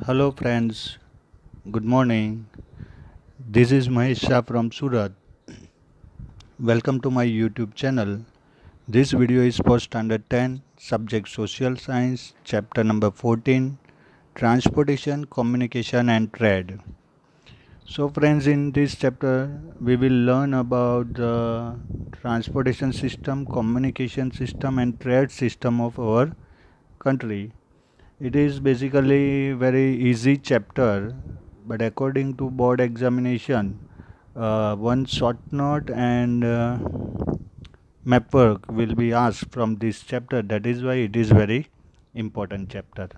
Hello friends, good morning. This is Mahesh Shah from Surat. Welcome to my YouTube channel. This video is for Standard 10, Subject Social Science, Chapter number 14, Transportation, Communication and Trade. So friends, in this chapter we will learn about the transportation system, communication system and trade system of our country. It is basically very easy chapter, but according to board examination, one short note and map work will be asked from this chapter. That is why it is very important chapter.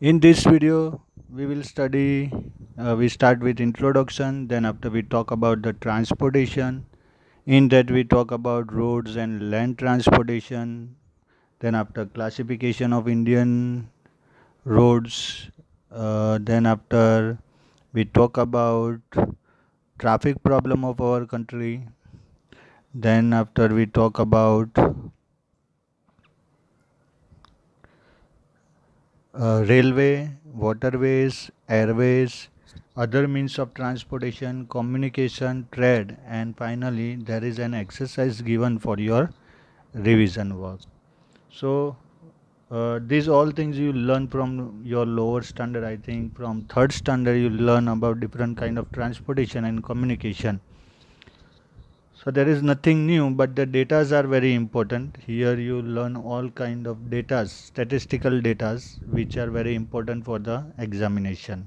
In this video, we will study. We start with introduction. Then after we talk about the transportation. In that we talk about roads and land transportation. Then after classification of Indian roads. Then after we talk about traffic problem of our country. Then after we talk about railway, waterways, airways, other means of transportation, communication, trade, and finally there is an exercise given for your revision work. So these all things you learn from your lower standard. I think from third standard you learn about different kind of transportation and communication. So there is nothing new, but the datas are very important. Here you learn all kind of datas, statistical datas, which are very important for the examination.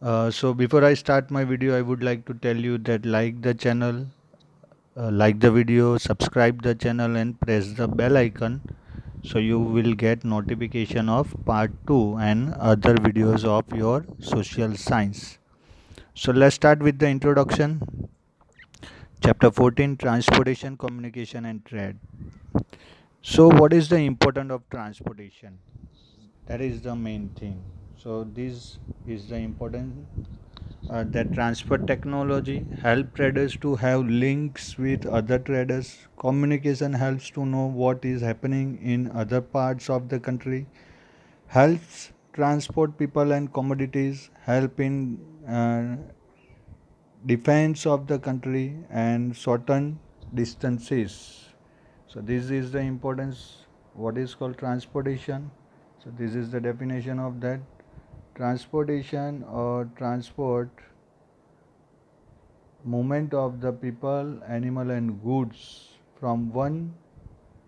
So before I start my video, I would like to tell you that like the channel, like the video, subscribe the channel and press the bell icon so you will get notification of part 2 and other videos of your social science. So let's start with the introduction. Chapter 14, Transportation, Communication and Trade. So what is the importance of transportation? That is the main thing. So this is the important that transport technology help traders to have links with other traders. Communication helps to know what is happening in other parts of the country. Helps transport people and commodities. Help in defense of the country and shorten distances. So this is the importance what is called transportation. So this is the definition of that. Transportation or transport movement of the people, animal and goods from one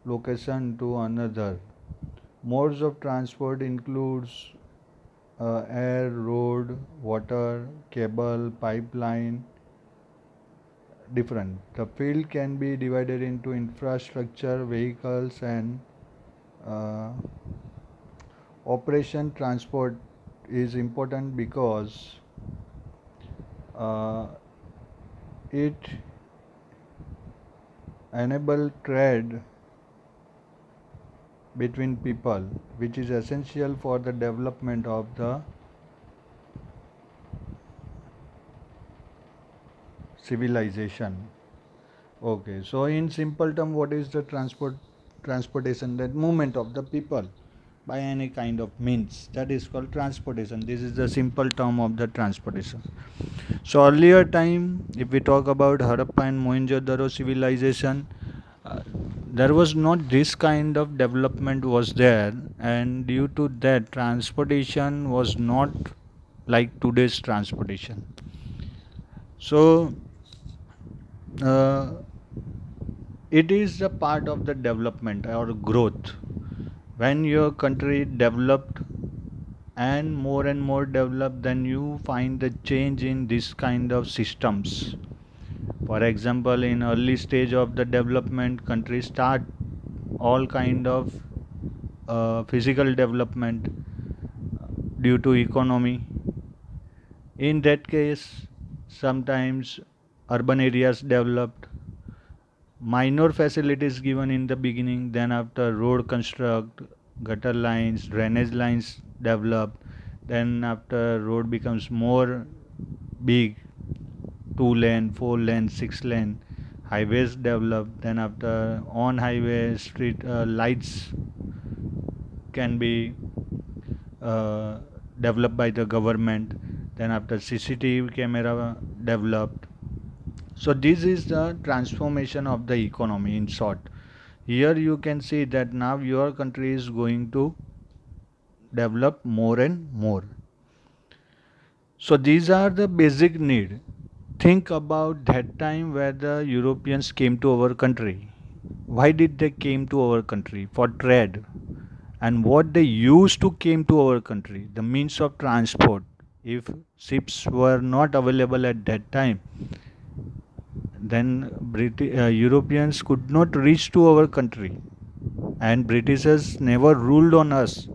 location to another. Modes of transport includes air, road, water, cable, pipeline, different. The field can be divided into infrastructure, vehicles and uh, operation. Transport is important because uh, it enable trade between people, which is essential for the development of the civilization. Okay, so in simple term, what is the transportation? That movement of the people by any kind of means, that is called transportation. This is the simple term of the transportation. So earlier time, if we talk about Harappa and Mohenjo-daro civilization, uh, there was not this kind of development was there, and due to that transportation was not like today's transportation. So uh, it is a part of the development or growth. When your country developed and more developed, then you find the change in this kind of systems. For example, in early stage of the development, countries start all kind of physical development due to economy. In that case, sometimes urban areas developed, minor facilities given in the beginning, then after road construct, gutter lines, drainage lines develop, then after road becomes more big, 2 lane, 4 lane, 6 lane, highways develop, then after on highway street lights can be uh, developed by the government. Then after CCTV camera developed. So this is the transformation of the economy in short. Here you can see that now your country is going to develop more and more. So these are the basic need. Think about that time where the Europeans came to our country. Why did they came to our country? For trade. And what they used to came to our country, the means of transport. If ships were not available at that time, then Europeans could not reach to our country, and Britishers never ruled on us.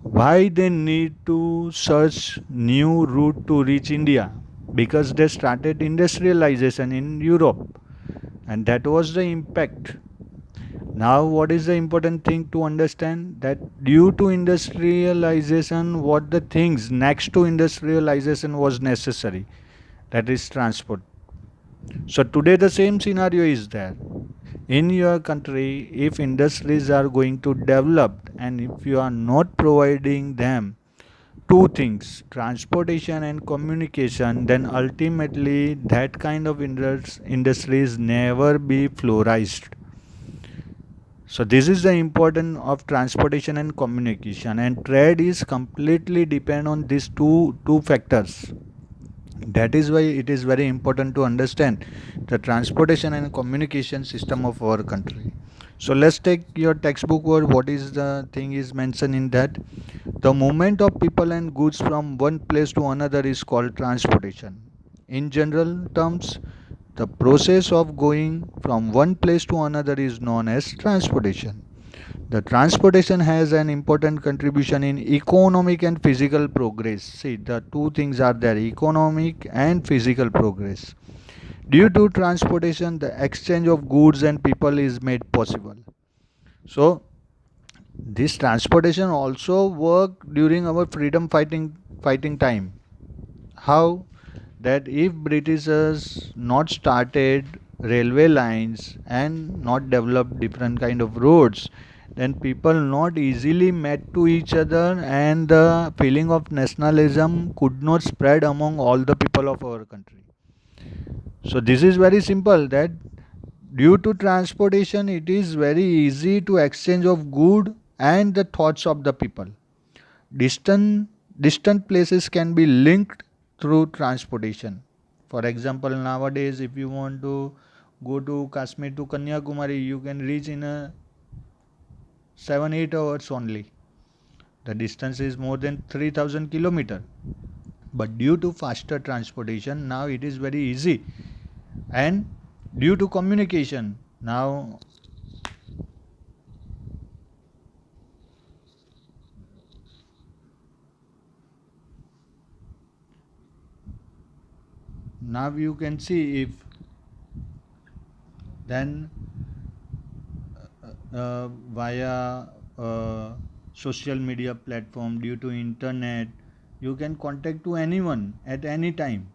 Why they need to search new route to reach India? Because they started industrialization in Europe, and that was the impact. Now, what is the important thing to understand? That due to industrialization, what the things next to industrialization was necessary, that is transport. So today the same scenario is there. In your country, if industries are going to develop and if you are not providing them two things, transportation and communication, then ultimately that kind of industries never be flourished. So this is the importance of transportation and communication, and trade is completely depend on these two factors. That is why it is very important to understand the transportation and communication system of our country. So let's take your textbook word. What is the thing is mentioned in that? The movement of people and goods from one place to another is called transportation. In general terms, the process of going from one place to another is known as transportation. The transportation has an important contribution in economic and physical progress. See, the two things are there, economic and physical progress. Due to transportation, the exchange of goods and people is made possible. So, this transportation also work during our freedom fighting time. How? That if Britishers not started railway lines and not developed different kind of roads, then people not easily met to each other, and the feeling of nationalism could not spread among all the people of our country. So this is very simple, that due to transportation it is very easy to exchange of good and the thoughts of the people. Distant places can be linked through transportation. For example, nowadays if you want to go to Kashmir to Kanyakumari, you can reach in a 7 8 hours only. The distance is more than 3000 kilometer, but due to faster transportation now it is very easy, and due to communication now you can see if then via social media platform, due to internet, you can contact to anyone at any time.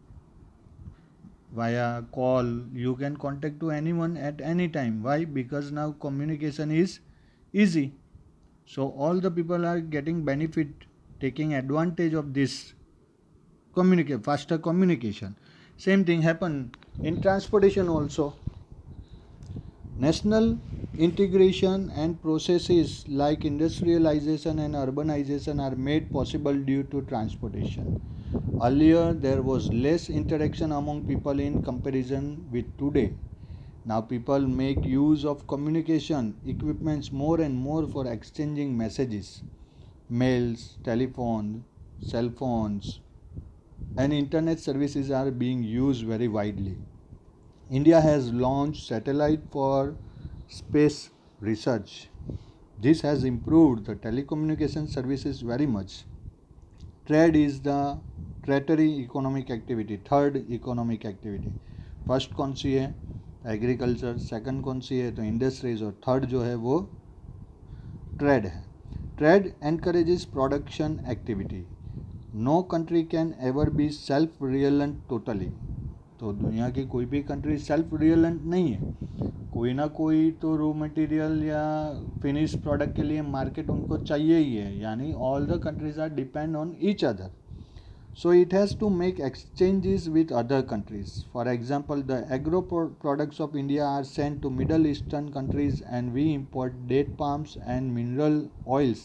Via call you can contact to anyone at any time. Why? Because now communication is easy, so all the people are getting benefit, taking advantage of this faster communication. Same thing happen in transportation also. National integration and processes like industrialization and urbanization are made possible due to transportation. Earlier, there was less interaction among people in comparison with today. Now, people make use of communication equipments more and more for exchanging messages, mails, telephone, cell phones, and internet services are being used very widely. India has launched satellite for space research. This has improved the telecommunication services very much. Trade is the tertiary economic activity, third economic activity. First कौन सी है? Agriculture. Second कौन सी है? तो industries. और third जो है वो trade है. Trade encourages production activity. No country can ever be self reliant totally. तो दुनिया की कोई भी कंट्री सेल्फ रियलेंट नहीं है. कोई ना कोई तो रॉ मटेरियल या फिनिश प्रोडक्ट के लिए मार्केट उनको चाहिए ही है, यानी all the countries are depend on each other. So it has to make exchanges with other countries. For example, the agro products of India are sent to Middle Eastern countries and we import date palms and mineral oils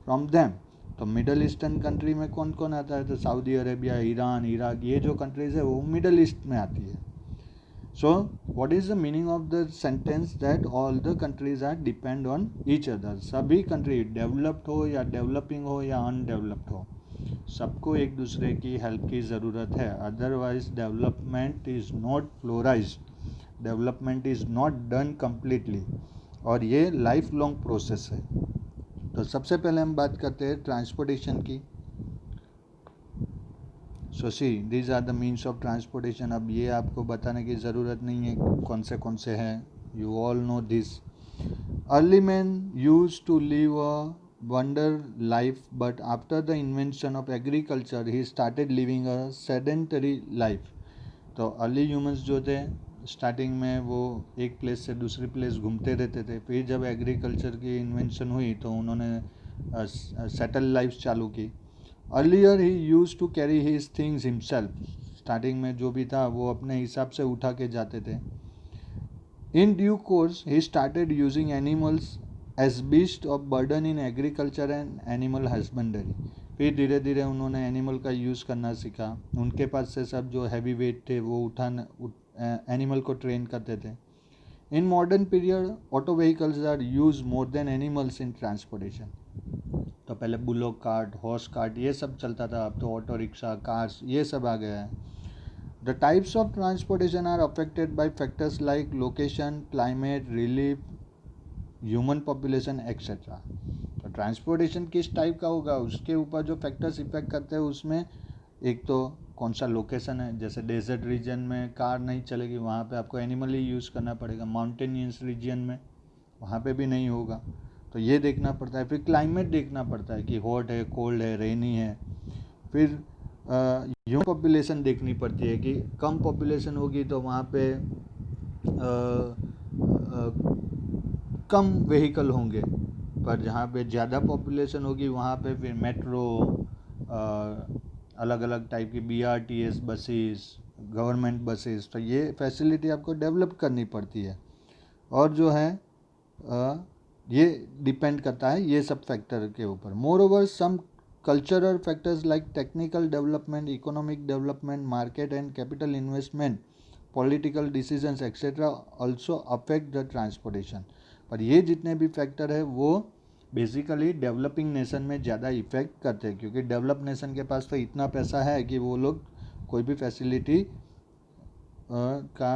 from them. तो middle eastern country में कौन कौन आता है? तो Saudi Arabia, Iran, Iraq, ये जो countries है वो मिडल ईस्ट में आती है. So what is the meaning of the sentence that all the countries are depend on each other? सभी कंट्री डेवलप्ड हो या डेवलपिंग हो या अनडेवलप्ड हो, सबको एक दूसरे की हेल्प की ज़रूरत है. Otherwise development is not flourish, development is not done completely, और ये लाइफ लॉन्ग प्रोसेस है. तो सबसे पहले हम बात करते हैं ट्रांसपोर्टेशन की. So see these are the means of transportation. अब ये आपको बताने की ज़रूरत नहीं है कौन से हैं, you all know this. Early man use to live a wonder life, but after the invention of agriculture he started living a sedentary life. तो अर्ली ह्यूमंस जो थे स्टार्टिंग में वो एक प्लेस से दूसरी प्लेस घूमते रहते थे. फिर जब एग्रीकल्चर की इन्वेंशन हुई तो उन्होंने सेटल लाइफ चालू की. Earlier he use to carry his things himself. Starting में जो भी था वो अपने हिसाब से उठा के जाते थे. In due course he started using animals as beast of burden in agriculture and animal husbandry. फिर धीरे धीरे उन्होंने एनिमल का यूज़ करना सीखा. उनके पास से सब जो हैवी वेट थे वो एनिमल को ट्रेन करते थे. In modern period auto vehicles are use more than animals in transportation. तो पहले बुलोक कार्ट, हॉर्स कार्ट ये सब चलता था, अब तो ऑटो रिक्शा, कार्स ये सब आ गया है. The types of transportation are affected by factors like location, climate, relief, human population etcetera. तो ट्रांसपोर्टेशन किस टाइप का होगा उसके ऊपर जो फैक्टर्स इफेक्ट करते हैं उसमें एक तो कौन सा लोकेशन है. जैसे डेजर्ट रीजन में कार नहीं चलेगी, वहाँ पे आपको एनिमल ही यूज़ करना पड़ेगा. माउंटेनियस रीजन में वहाँ पे भी नहीं होगा, तो ये देखना पड़ता है. फिर क्लाइमेट देखना पड़ता है कि हॉट है, कोल्ड है, रेनी है. फिर ह्यूमन पॉपुलेशन देखनी पड़ती है कि कम पॉपुलेशन होगी तो वहाँ पे कम व्हीकल होंगे, पर जहाँ पे ज़्यादा पॉपुलेशन होगी वहाँ पे फिर मेट्रो, अलग अलग टाइप की BRTS बसेस, गवर्नमेंट बसेस, तो ये फैसिलिटी आपको डेवलप करनी पड़ती है. और जो है ये डिपेंड करता है ये सब फैक्टर के ऊपर. Moreover some cultural factors like technical development, economic development, market and capital investment, political decisions etcetera also affect the transportation. पर ये जितने भी फैक्टर है वो बेसिकली डेवलपिंग नेशन में ज़्यादा इफेक्ट करते हैं, क्योंकि डेवलप नेशन के पास तो इतना पैसा है कि वो लोग कोई भी फैसिलिटी का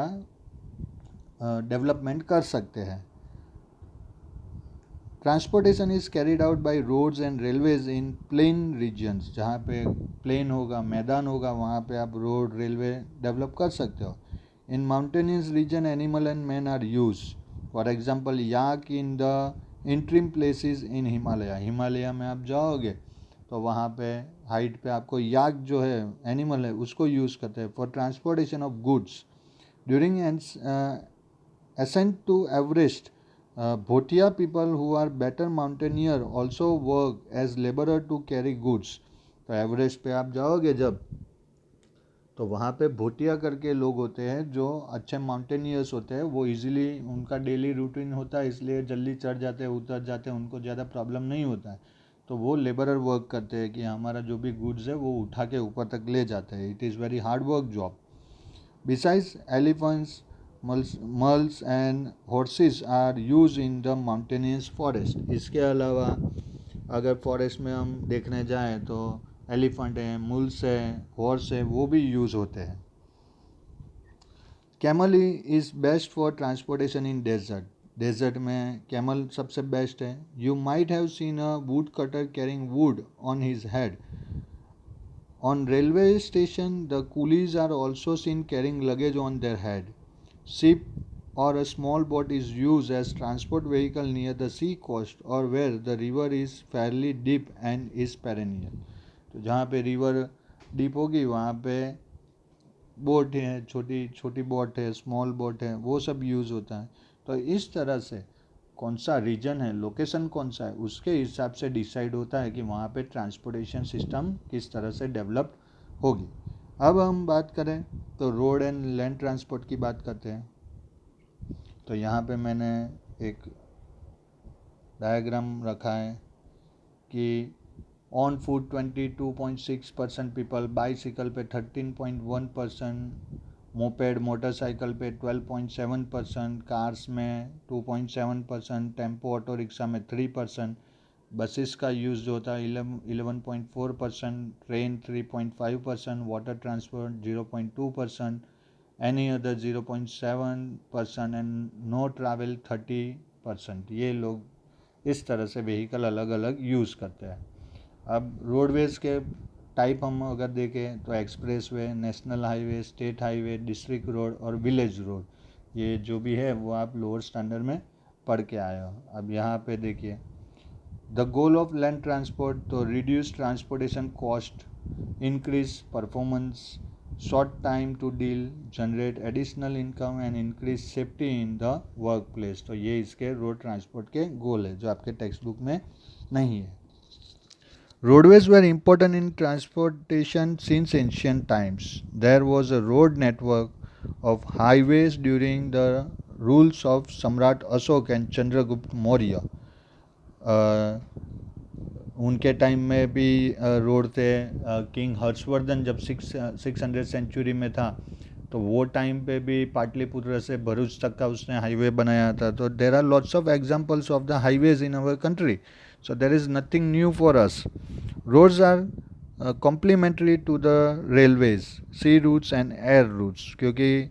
डेवलपमेंट कर सकते हैं. Transportation is carried out by roads and railways in plain regions. जहाँ पे प्लेन होगा, मैदान होगा, वहाँ पे आप रोड, रेलवे डेवलप कर सकते हो. In mountainous region animal and man are use. For example yak in the extreme places in Himalaya. Himalaya में आप जाओगे तो वहाँ पे हाइट पे आपको याक जो है एनिमल है उसको यूज़ करते हैं for transportation of goods. During ascent to Everest, Bhotia people who are better mountaineer also work as laborer to carry goods. तो एवरेस्ट पे आप जाओगे जब, तो वहाँ पे भोटिया करके लोग होते हैं जो अच्छे माउंटेनियर्स होते हैं. वो इजीली उनका डेली रूटीन होता है, इसलिए जल्दी चढ़ जाते हैं, उतर जाते हैं, उनको ज़्यादा प्रॉब्लम नहीं होता है. तो वो लेबरर वर्क करते हैं कि हमारा जो भी गुड्स है वो उठा के ऊपर तक ले जाते हैं. It is very hard work job. Besides elephants, mules and horses are use in the mountainous forest. इसके अलावा अगर फॉरेस्ट में हम देखने जाएं तो एलिफेंट है, मुल्स है, हॉर्स है, वो भी यूज़ होते हैं. Camel is best for transportation in desert. Desert में कैमल सबसे बेस्ट है. You might have seen a woodcutter carrying wood on his head. On railway station, the coolies are also seen carrying luggage on their head. Ship or a small boat is used as transport vehicle near the sea coast or where the river is fairly deep and is perennial. तो जहाँ पे river deep होगी वहाँ पे boat है, छोटी छोटी boat है, स्मॉल बोट है, वो सब यूज़ होता है. तो इस तरह से कौन सा रीजन है, लोकेशन कौन सा है, उसके हिसाब से डिसाइड होता है कि वहाँ पे ट्रांसपोर्टेशन सिस्टम किस तरह से डेवलप होगी। अब हम बात करें तो रोड एंड लैंड ट्रांसपोर्ट की बात करते हैं। तो यहाँ पे मैंने एक डायग्राम रखा है कि ऑन फुट 22.6% पीपल, बाइसिकल पे 13.1%, मोपेड मोटरसाइकिल पे 12.7%, कार्स में 2.7%, टेम्पो ऑटो रिक्शा में 3%, बसेस का यूज़ जो होता है 11.4%, train 3.5%, water transport 0.2%, any other 0.7% and no travel 30%। ये लोग इस तरह से व्हीकल अलग अलग यूज़ करते हैं। अब रोडवेज के टाइप हम अगर देखें तो express way, national highway, state highway, district road और विलेज रोड, ये जो भी है वो आप लोअर स्टैंडर्ड में पढ़ के आए हो। अब यहाँ पे देखिए the goal of land transport, तो reduce transportation cost, increase performance, short time to deal, generate additional income and increase safety in the work place. तो ये इसके रोड ट्रांसपोर्ट के गोल है जो आपके टेक्स्ट बुक में नहीं है। Roadways were important in transportation since ancient times. There was a road network of highways during the rules of Samrat Ashok and Chandragupta Maurya. उनके टाइम में भी रोड थे। किंग हर्षवर्धन जब 600 सेंचुरी में था तो वो टाइम पे भी पाटलिपुत्र से भरूच तक का उसने हाईवे बनाया था। तो there are lots of examples of the highways in our country, so there is nothing new for us. Roads are complementary to the railways, sea routes and air routes, क्योंकि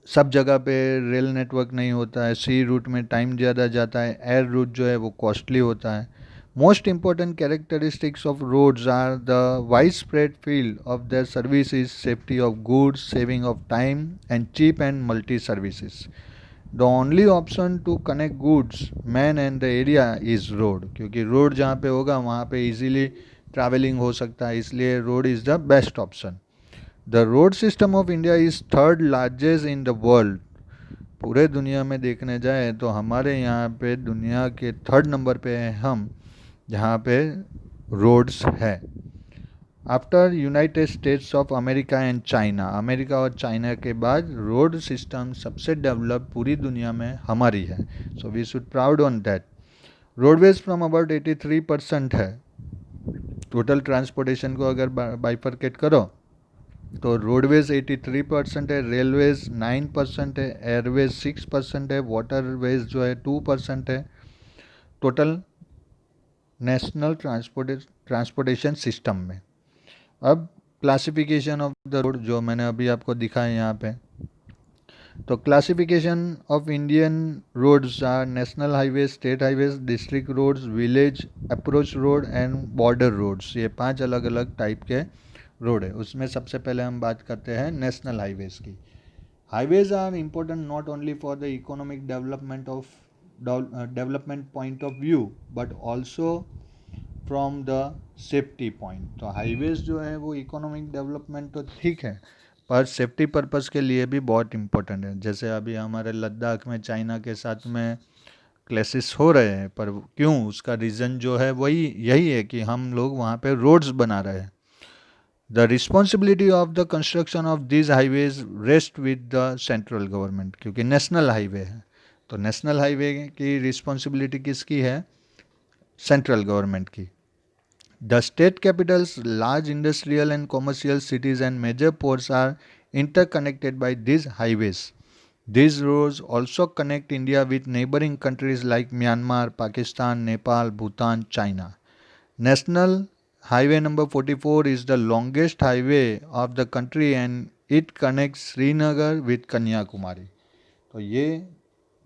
सब जगह पे रेल नेटवर्क नहीं होता है, सी root में time ज़्यादा जाता है, एयर रूट जो है वो कॉस्टली होता है। Most important characteristics of roads are the wide spread field of their services, safety of goods, saving of time and cheap and multi services. The only option to connect goods, man and the area is road, क्योंकि road जहाँ पे होगा वहाँ पे easily travelling हो सकता है, इसलिए road is the best option. The road system of India is third largest in the world. पूरे दुनिया में देखने जाए तो हमारे यहाँ पे दुनिया के थर्ड नंबर पे हैं हम, जहाँ पे रोड्स है। After United states of America and China, America और चाइना के बाद रोड सिस्टम सबसे डेवलप पूरी दुनिया में हमारी है, so we should proud on that. Roadways from about 83% है। टोटल ट्रांसपोर्टेशन को अगर बाइफरकेट करो तो रोडवेज 83% है, रेलवेज 9% है, एयरवेज 6% है, वाटरवेज जो है 2% है। टोटल नेशनल ट्रांसपोर्टेशन सिस्टम में। अब क्लासिफिकेशन ऑफ द रोड जो मैंने अभी आपको दिखाया यहाँ पे, तो classification of Indian roads are national highway, state highways, district roads, village approach road and border roads. ये 5 अलग अलग टाइप के रोड है। उसमें सबसे पहले हम बात करते हैं नेशनल हाईवेज़ की। Highways are important not only for the economic development point of view but also from the safety point. तो हाईवेज़ जो है वो इकोनॉमिक डेवलपमेंट तो ठीक है पर सेफ्टी पर्पज़ के लिए भी बहुत इम्पोर्टेंट है। जैसे अभी हमारे लद्दाख में चाइना के साथ में क्लैशेस हो रहे हैं, पर क्यों, उसका रीज़न जो है वही यही है कि हम लोग वहाँ पे रोड्स बना रहे हैं। The responsibility of the construction of these highways rest with the central government, क्योंकि नेशनल हाईवे है तो नेशनल हाईवे की रिस्पॉन्सिबिलिटी किसकी है, सेंट्रल गवर्नमेंट की। The state capitals, large industrial and commercial cities and major ports are interconnected by these highways. These roads also connect India with neighboring countries like Myanmar, Pakistan, Nepal, Bhutan, China. National Highway number 44 is the longest highway of the country and it connects Srinagar with Kanyakumari. तो ये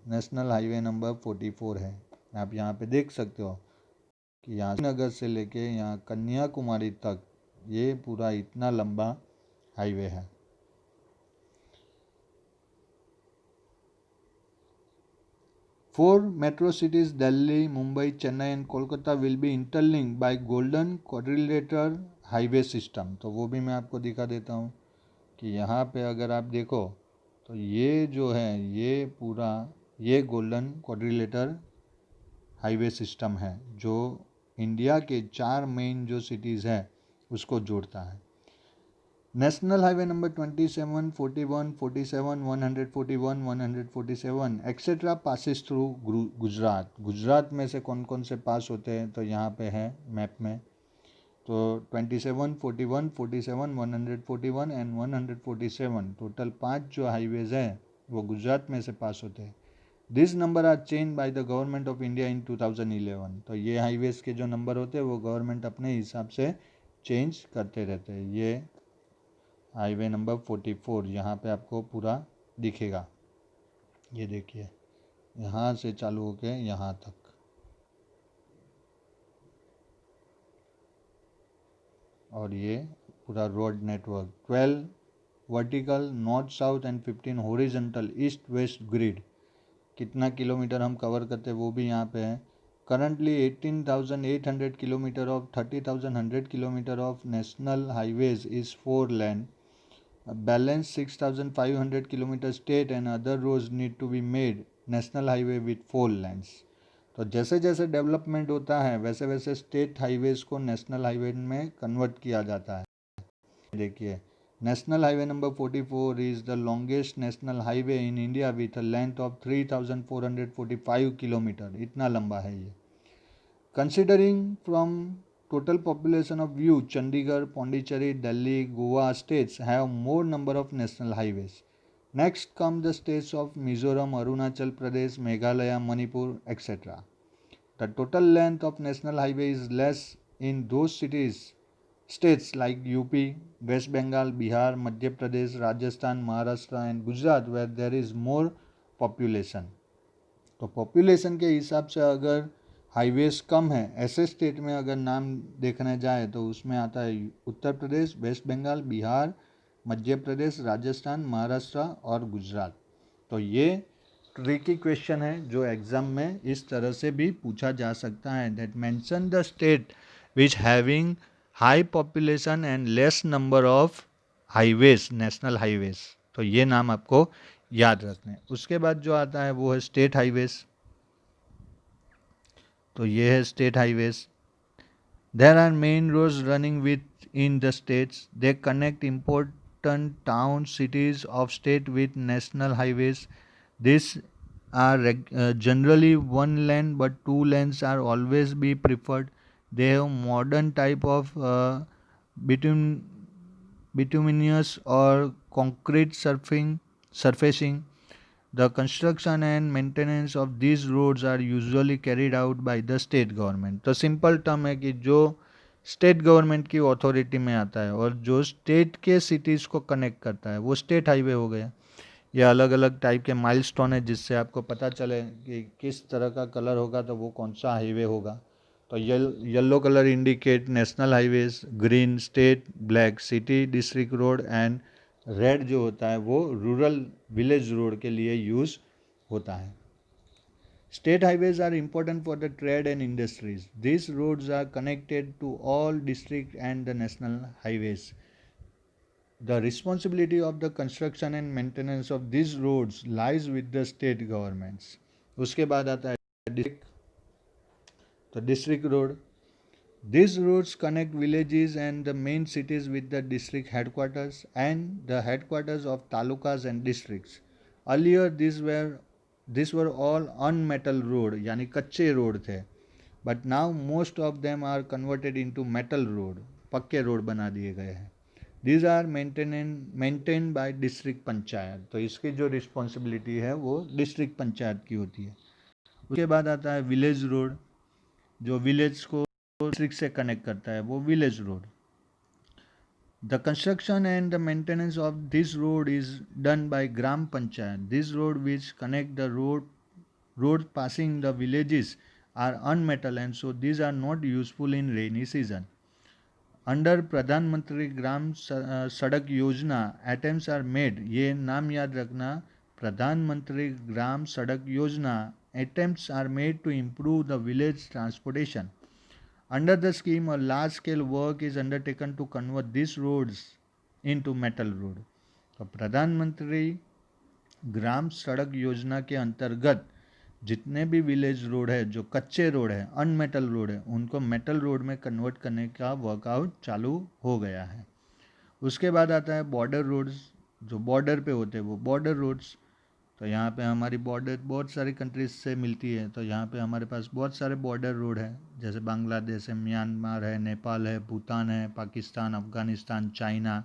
national highway number 44 है। आप यहाँ पे देख सकते हो कि यहाँ श्रीनगर से लेके यहाँ कन्याकुमारी तक ये पूरा इतना लंबा हाईवे है। Four metro cities Delhi, Mumbai, Chennai and Kolkata will be interlinked by Golden Quadrilateral Highway System। तो वो भी मैं आपको दिखा देता हूँ कि यहाँ पे अगर आप देखो तो ये जो है ये पूरा ये गोल्डन क्वाड्रिलेटर हाईवे सिस्टम है जो इंडिया के 4 मेन जो सिटीज़ है उसको जोड़ता है। National highway number 27, 41, 47, 141, 147 etcetera passes through Gujarat. Gujarat में से कौन कौन से पास होते हैं तो यहाँ पे है मैप में। तो 27, 41, 47, 141 एंड 147 टोटल 5 जो हाईवेज हैं वो गुजरात में से पास होते हैं। This number are change by the government of India in 2011। तो ये हाईवेज के जो नंबर होते हैं वो गवर्नमेंट अपने हिसाब से चेंज करते रहते हैं। ये हाईवे नंबर 44 यहाँ पे आपको पूरा दिखेगा। ये देखिए यहाँ से चालू होके यहाँ तक। और ये पूरा road network 12 vertical north south and 15 horizontal east west grid. कितना किलोमीटर हम कवर करते हैं वो भी यहाँ पे है। Currently 18,800 kilometre of 30,100 kilometre of national highways is 4 lane. Balance 6,500 kilometre state and other roads need to be made national highway with 4 lanes. तो जैसे जैसे डेवलपमेंट होता है वैसे वैसे स्टेट हाईवेज को नेशनल हाईवे में कन्वर्ट किया जाता है। देखिए national highway number 44 is the longest national highway in India with a length of 3,445 kilometre. इतना लंबा है ये। Considering from total population of view, Chandigarh, Pondicherry, Delhi, Goa states have more number of national highways. Next come the states of Mizoram, Arunachal Pradesh, Meghalaya, Manipur, etc. The total length of national highway is less in those states like UP, West Bengal, Bihar, Madhya Pradesh, Rajasthan, Maharashtra and Gujarat where there is more population. तो population के हिसाब से अगर highways कम है ऐसे state में अगर नाम देखने जाए तो उसमें आता है उत्तर प्रदेश, वेस्ट बंगाल, बिहार, मध्य प्रदेश, राजस्थान, महाराष्ट्र और गुजरात। तो ये ट्रिकी क्वेश्चन है जो एग्जाम में इस तरह से भी पूछा जा सकता है। That mention the state which having high population and less number of highways, national highways. तो ये नाम आपको याद रखना है। उसके बाद जो आता है वो है स्टेट हाईवेज। तो ये है state highways. There are main roads running within the states. They connect important town cities of state with national highways. This are generally one lane but two lanes are always be preferred. They have modern type of bituminous or concrete surfacing. The construction and maintenance of these roads are usually carried out by the state government. तो simple term है कि जो state government की authority में आता है और जो स्टेट के सिटीज़ को कनेक्ट करता है वो स्टेट हाईवे हो गया। ये अलग अलग टाइप के माइलस्टोन है जिससे आपको पता चले कि किस तरह का कलर होगा तो वो कौन सा हाईवे होगा। तो yellow colour indicate national highways, green state, black city district road and red जो होता है वो रूरल विलेज रोड के लिए यूज़ होता है। State highways are important for the trade and industries. These roads are connected to all district and the national highways. The responsibility of the construction and maintenance of these roads lies with the state governments. उसके बाद आता है district. तो district road, these roads connect villages and the main cities with the district headquarters and the headquarters of talukas and districts. Earlier these were all unmetal road यानी कच्चे road थे, but now most of them are converted into metal road, पक्के road बना दिए गए हैं। These are maintained by district panchayat. तो इसकी जो रिस्पॉन्सिबिलिटी है वो डिस्ट्रिक्ट पंचायत की होती है। उसके बाद आता है विलेज रोड, जो विलेज को डिस्ट्रिक्ट से कनेक्ट करता है वो village road. The construction and the maintenance of this road is done by gram panchayat. This road which connect the road passing the villages are unmetal and so these are not useful in rainy season. Under प्रधानमंत्री ग्राम सड़क योजना attempts are made, ये नाम याद रखना, प्रधानमंत्री ग्राम सड़क योजना attempts are made to improve the village transportation. Under the scheme, a large scale work is undertaken to convert these roads into metal road. तो प्रधानमंत्री ग्राम सड़क योजना के अंतर्गत जितने भी विलेज रोड है, जो कच्चे रोड है, अनमेटल रोड है, उनको मेटल रोड में कन्वर्ट करने का वर्कआउट चालू हो गया है। उसके बाद आता है बॉर्डर रोड्स, जो बॉर्डर पे होते हैं वो बॉर्डर रोड्स। तो यहाँ पे हमारी बॉर्डर बहुत सारी कंट्रीज से मिलती है, तो यहाँ पे हमारे पास बहुत सारे बॉर्डर रोड है, जैसे बांग्लादेश है, म्यांमार है, नेपाल है, भूटान है, Pakistan, Afghanistan, China.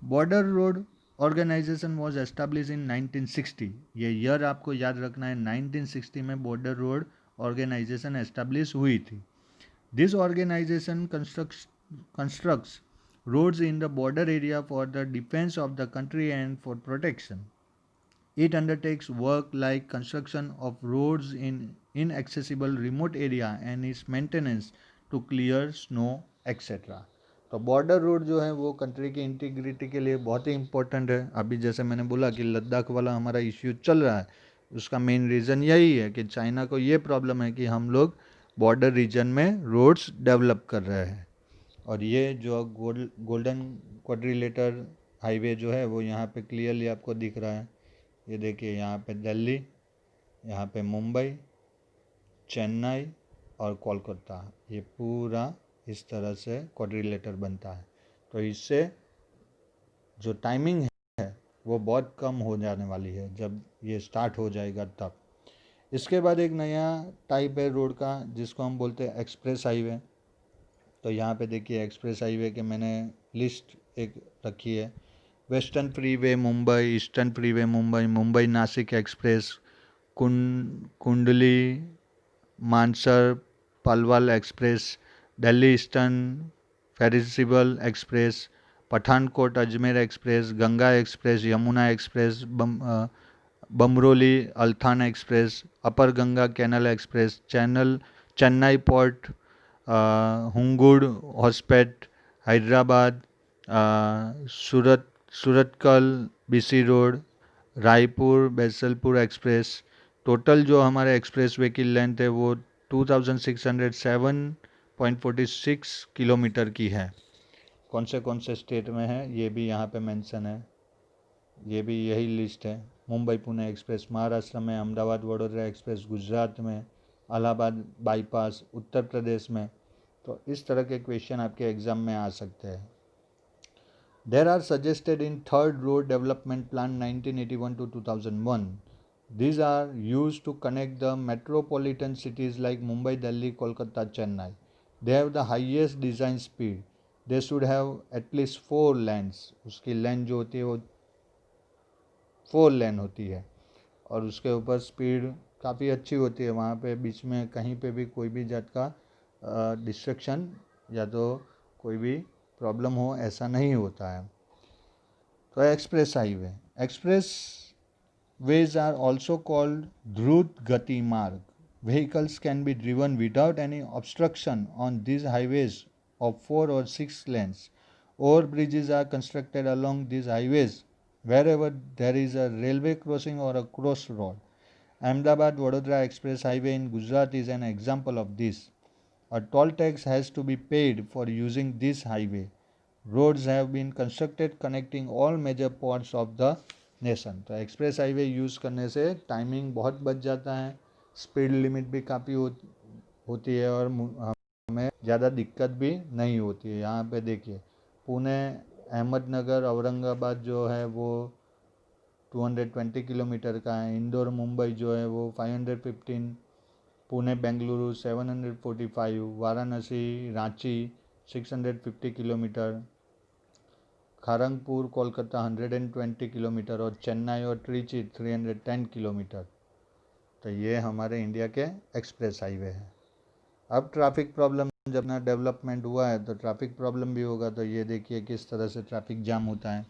Border road organisation was establish in 1960। ये ईयर आपको याद रखना है, 1960 में बॉर्डर रोड ऑर्गेनाइजेशन एस्टेब्लिश हुई थी। This organisation constructs roads in the border area for the defense of the country and for protection. It undertakes work like construction of roads in inaccessible remote area and its maintenance to clear snow etc. तो border road जो है वो country की integrity के लिए बहुत ही important है। अभी जैसे मैंने बोला कि लद्दाख वाला हमारा इश्यू चल रहा है, उसका मेन रीज़न यही है कि चाइना को ये प्रॉब्लम है कि हम लोग बॉर्डर रीजन में रोड्स डेवलप कर रहे हैं। और ये जो गोल्डन क्वाड्रिलेटर हाईवे जो है वो यहाँ पे क्लियरली आपको दिख रहा है। ये देखिए, यहाँ पे दिल्ली, यहाँ पे मुंबई, चेन्नई और कोलकाता, ये पूरा इस तरह से क्वाड्रिलेटर बनता है। तो इससे जो टाइमिंग है वो बहुत कम हो जाने वाली है जब ये स्टार्ट हो जाएगा तब। इसके बाद एक नया टाइप है रोड का जिसको हम बोलते हैं एक्सप्रेस हाईवे। तो यहाँ पे देखिए एक्सप्रेस हाईवे के मैंने लिस्ट एक रखी है। Western freeway Mumbai, eastern freeway Mumbai, Mumbai Nashik express, Kundli Manesar Palwal express, Delhi eastern peripheral express, Pathankot Ajmer express, Ganga express, Yamuna express, Bamroli Althan express, upper Ganga canal express, Chennai port, Hungund Hospet, Hyderabad, Surathkal BC road, Raipur Baisalpur express. Total जो हमारे एक्सप्रेस वे की लेंथ है वो 2607.46 किलोमीटर की है। कौन से स्टेट में है ये भी यहाँ पे मेंशन है, ये भी यही लिस्ट है। मुंबई पुणे एक्सप्रेस महाराष्ट्र में, अहमदाबाद वडोदरा एक्सप्रेस गुजरात में, इलाहाबाद बाईपास उत्तर प्रदेश में। तो इस तरह के क्वेश्चन आपके एग्जाम में आ सकते हैं। There are suggested in third road development plan 1981 to 2001. These are used to connect the metropolitan cities like Mumbai, Delhi, Kolkata, Chennai. They have the highest design speed. They should have at least 4 lanes. उसकी लेन जो होती है वो 4 लेन होती है और उसके ऊपर स्पीड काफ़ी अच्छी होती है। वहाँ पे बीच में कहीं पे भी कोई भी जात का डिस्ट्रक्शन या तो कोई भी प्रॉब्लम हो ऐसा नहीं होता है। तो express highway, express ways are also called द्रुत गति मार्ग। Vehicles can be driven without any obstruction on this highways of 4 or 6 lanes. Over bridges are constructed along these highways wherever there is a railway crossing or a crossroad. Ahmedabad Vadodara Express Highway in Gujarat is an example of this. A toll tax has to be paid for using this highway. Roads have been constructed connecting all major ports of the nation. तो express highway use करने से timing बहुत बच जाता है, speed limit भी काफ़ी होती है और हमें ज़्यादा दिक्कत भी नहीं होती है। यहाँ पे देखिए पुणे अहमदनगर औरंगाबाद जो है वो 220 किलोमीटर का है। इंदौर मुंबई जो है वो 515, पुणे बेंगलुरु 745, वाराणसी रांची 650 किलोमीटर, खारंगपुर कोलकाता 120 किलोमीटर और चेन्नई और ट्रिची 310 किलोमीटर। तो ये हमारे इंडिया के एक्सप्रेस हाईवे है। अब ट्रैफिक प्रॉब्लम, जब ना डेवलपमेंट हुआ है तो ट्रैफिक प्रॉब्लम भी होगा। तो ये देखिए किस तरह से ट्रैफिक जाम होता है।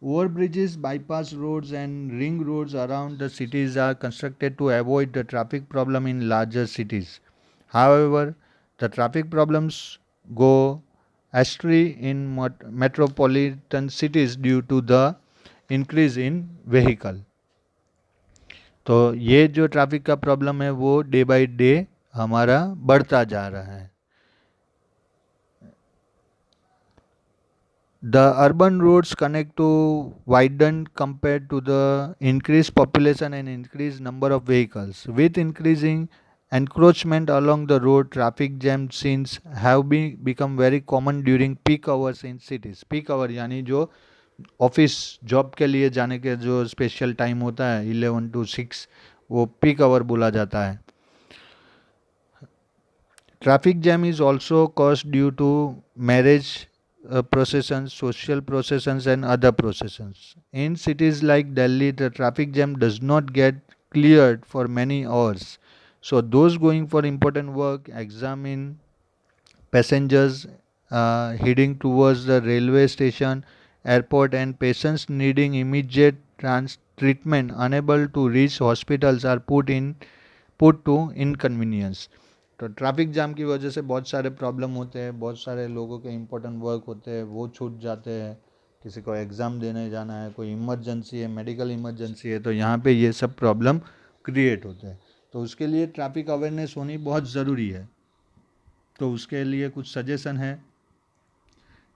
Overbridges, bypass roads and ring roads around the cities are constructed to avoid the traffic problem in larger cities. However, the traffic problems go astray in metropolitan cities due to the increase in vehicle. तो ये जो traffic का problem है वो day by day हमारा बढ़ता जा रहा है। The urban roads connect to widen compared to the increased population and increased number of vehicles. With increasing encroachment along the road, traffic jam scenes have become very common during peak hours in cities. Peak hour यानी जो office job के लिए जाने के जो special time होता है 11 to 6, वो पीक आवर बोला जाता है. Traffic jam is also caused due to marriage processions, social processions, and other processions. In cities like Delhi, the traffic jam does not get cleared for many hours. So, those going for important work, examine passengers heading towards the railway station, airport, and patients needing immediate treatment unable to reach hospitals are put to inconvenience. तो traffic jam की वजह से बहुत सारे problem होते हैं, बहुत सारे लोगों के इम्पोर्टेंट वर्क होते हैं वो छूट जाते हैं. किसी को एग्ज़ाम देने जाना है, कोई इमरजेंसी है, मेडिकल इमरजेंसी है, तो यहाँ पे ये सब प्रॉब्लम क्रिएट होते हैं. तो उसके लिए ट्रैफिक अवेयरनेस होनी बहुत ज़रूरी है. तो उसके लिए कुछ सजेशन है,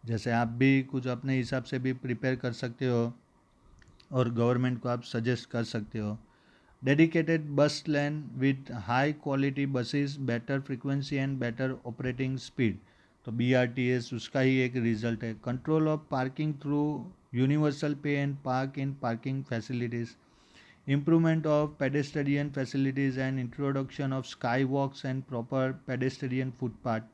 जैसे आप भी कुछ अपने हिसाब से भी प्रिपेयर कर सकते हो और गवर्नमेंट को आप सजेस्ट कर सकते हो. Dedicated bus lane with high quality buses, better frequency and better operating speed. तो BRTS उसका ही एक रिजल्ट है. Control of parking through universal pay and park in parking facilities. Improvement of pedestrian facilities and introduction of skywalks and proper pedestrian footpath.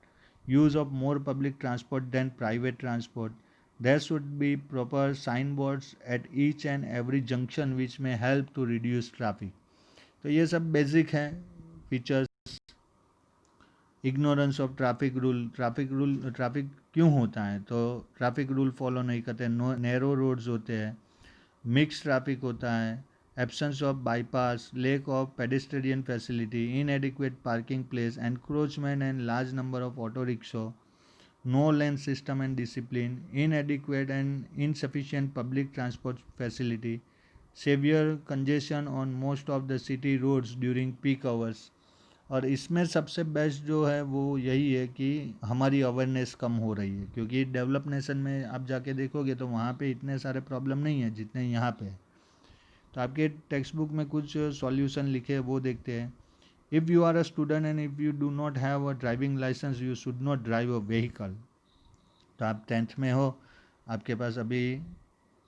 Use of more public transport than private transport. There should be proper signboards at each and every junction which may help to reduce traffic. तो ये सब basic हैं features. Ignorance of traffic क्यों होता है, तो traffic rule follow नहीं करते, नैरो रोड्स होते हैं, मिक्स ट्रैफिक होता है, absence of bypass, lake of pedestrian facility, इनएडिक्वेट parking place, encroachment and large number of auto rickshaw, no lane system and discipline, inadequate and insufficient public transport facility, severe congestion on most of the city roads during peak hours. और इसमें सबसे best जो है वो यही है कि हमारी अवेयरनेस कम हो रही है, क्योंकि डेवलप नेशन में आप जाके देखोगे तो वहाँ पे इतने सारे प्रॉब्लम नहीं है जितने यहाँ पे है. तो आपके टेक्स्ट बुक में कुछ सॉल्यूशन लिखे हैं वो देखते हैं. If you are a student and if you do not have a driving licence you should not drive a vehicle. तो आप 10th में हो, आपके पास अभी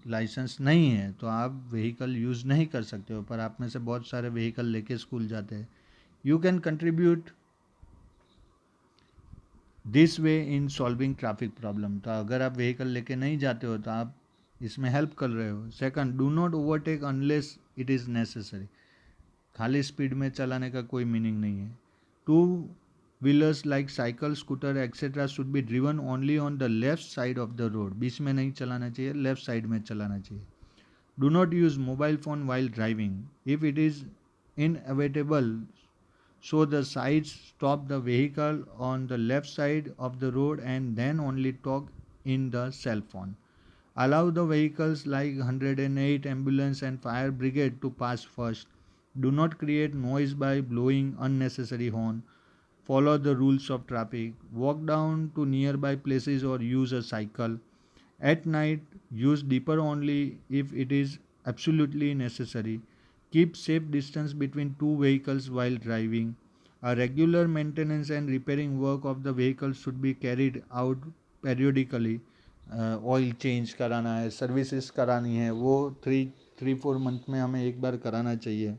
लाइसेंस नहीं है तो आप व्हीकल यूज़ नहीं कर सकते हो, पर आप में से बहुत सारे व्हीकल लेके स्कूल जाते हैं. You can contribute this way in solving traffic problem. तो अगर आप व्हीकल लेके नहीं जाते हो तो आप इसमें हेल्प कर रहे हो. Second, do not overtake unless it is necessary. खाली स्पीड में चलाने का कोई मीनिंग नहीं है. Two wheelers like cycle, scooter etcetera should be driven only on the left side of the road. बीच में नहीं चलाना चाहिए, लेफ्ट साइड में चलाना चाहिए. Do not use mobile phone while driving. If it is inevitable so the sides stop the vehicle on the left side of the road and then only talk in the cell phone. Allow the vehicles like 108 ambulance and fire brigade to pass first. Do not create noise by blowing unnecessary horn. Follow the rules of traffic. Walk down to nearby places or use a cycle. At night, use deeper only if it is absolutely necessary. Keep safe distance between two vehicles while driving. A regular maintenance and repairing work of the vehicle should be carried out periodically. Oil change कराना है, services करानी है, वो 3-4 month में हमें एक बार कराना चाहिए.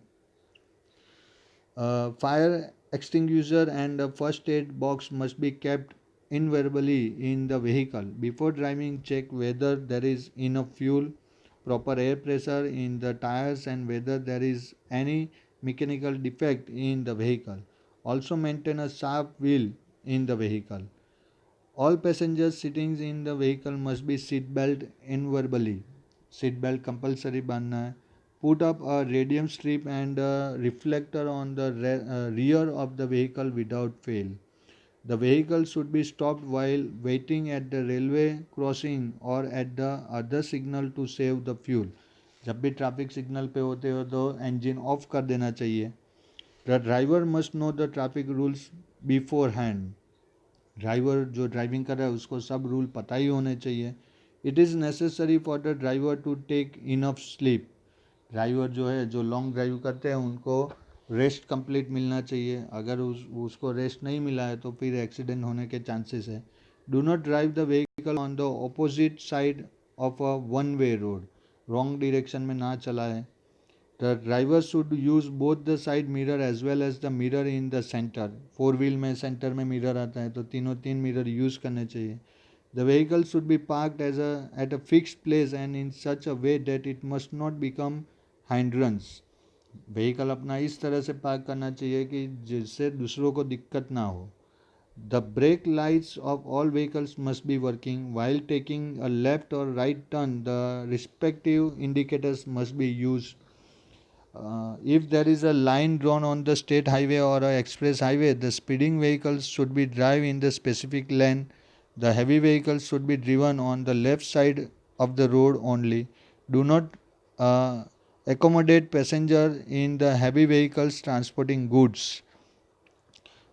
Fire extinguisher and a first aid box must be kept invariably in the vehicle. Before driving, check whether there is enough fuel, proper air pressure in the tires, and whether there is any mechanical defect in the vehicle. Also, maintain a sharp wheel in the vehicle. All passengers sitting in the vehicle must be seat belt invariably. Seat belt compulsory बांधना है. Put up a radium strip and a reflector on the rear of the vehicle without fail. The vehicle should be stopped while waiting at the railway crossing or at the other signal to save the fuel. जब भी traffic signal पे होते हो तो engine of कर देना चाहिए. The driver must know the traffic rules beforehand. Driver जो ड्राइविंग कर रहा है उसको सब रूल पता ही होने चाहिए. It is necessary for the driver to take enough sleep. Driver जो है, जो लॉन्ग ड्राइव करते हैं, उनको रेस्ट कंप्लीट मिलना चाहिए। अगर उसको रेस्ट नहीं मिला है तो फिर एक्सीडेंट होने के चांसेस है। Do not drive the vehicle on the opposite side of a one way road. Wrong direction में ना चलाए। The driver should use both the side mirror as well as the mirror in the centre. Four wheel में centre में mirror आता है तो तीनों तीन मिरर यूज़ करने चाहिए। The vehicle should be parked at a fixed place and in such a way that it must not become hindrance। Vehicle अपना इस तरह से पार्क करना चाहिए कि जिससे दूसरों को दिक्कत ना हो। The brake lights of all vehicles must be working while taking a left or right turn। The respective indicators must be used। If there is a line drawn on the state highway or a express highway, the speeding vehicles should be drive in the specific lane। The heavy vehicles should be driven on the left side of the road only। Do not uh, accommodate passenger in the heavy vehicles transporting goods।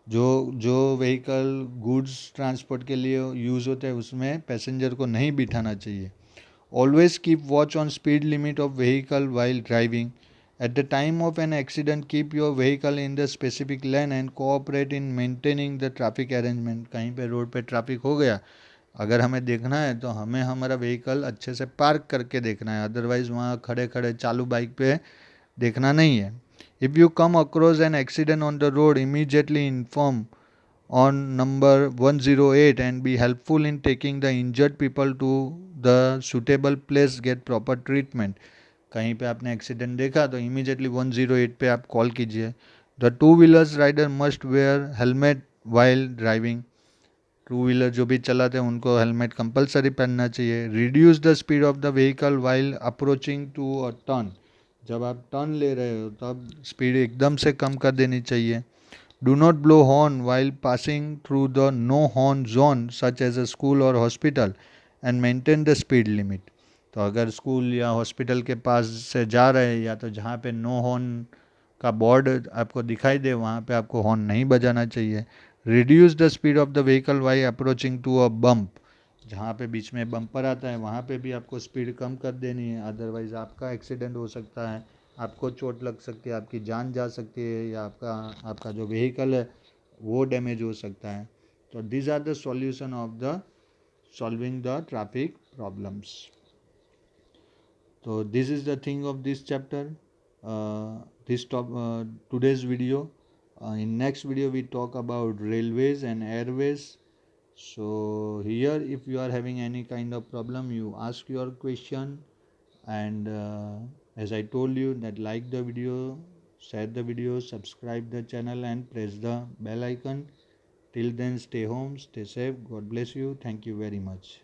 जो जो vehicle goods transport के लिए use होते हैं उसमें passenger को नहीं बिठाना चाहिए। Always keep watch on speed limit of vehicle while driving। At the time of an accident, keep your vehicle in the specific lane and cooperate in maintaining the traffic arrangement। कहीं पे road पे traffic हो गया, अगर हमें देखना है तो हमें हमारा व्हीकल अच्छे से पार्क करके देखना है, अदरवाइज़ वहाँ खड़े खड़े चालू बाइक पे देखना नहीं है। If you come across an accident on the road, immediately inform on number 108 and be helpful in taking the injured people to the suitable place get proper treatment। कहीं पे आपने एक्सीडेंट देखा तो इमीडिएटली 108 पे आप कॉल कीजिए। The two wheelers rider must wear helmet while driving. Two wheeler जो भी चलाते हैं उनको हेलमेट कंपलसरी पहनना चाहिए। Reduce the speed of the vehicle while approaching to a turn. जब आप टर्न ले रहे हो तब स्पीड एकदम से कम कर देनी चाहिए। Do not blow horn while passing through the no horn zone such as a school or hospital and maintain the speed limit। तो अगर स्कूल या हॉस्पिटल के पास से जा रहे हैं या तो जहाँ पे नो हॉर्न का बोर्ड आपको दिखाई दे वहाँ पे आपको हॉर्न नहीं बजाना चाहिए। Reduce the speed of the vehicle while approaching to a bump. जहाँ पे बीच में बम्पर आता है वहाँ पे भी आपको स्पीड कम कर देनी है, अदरवाइज़ आपका एक्सीडेंट हो सकता है, आपको चोट लग सकती है, आपकी जान जा सकती है, या आपका आपका जो व्हीकल है वो डैमेज हो सकता है। तो this are the solution of the solving the traffic problems. तो this is the thing of this chapter, this today's video। In next video we talk about railways and airways। So here if you are having any kind of problem you ask your question, and as I told you that like the video, share the video, subscribe the channel and press the bell icon. Till then stay home, stay safe, God bless you, thank you very much।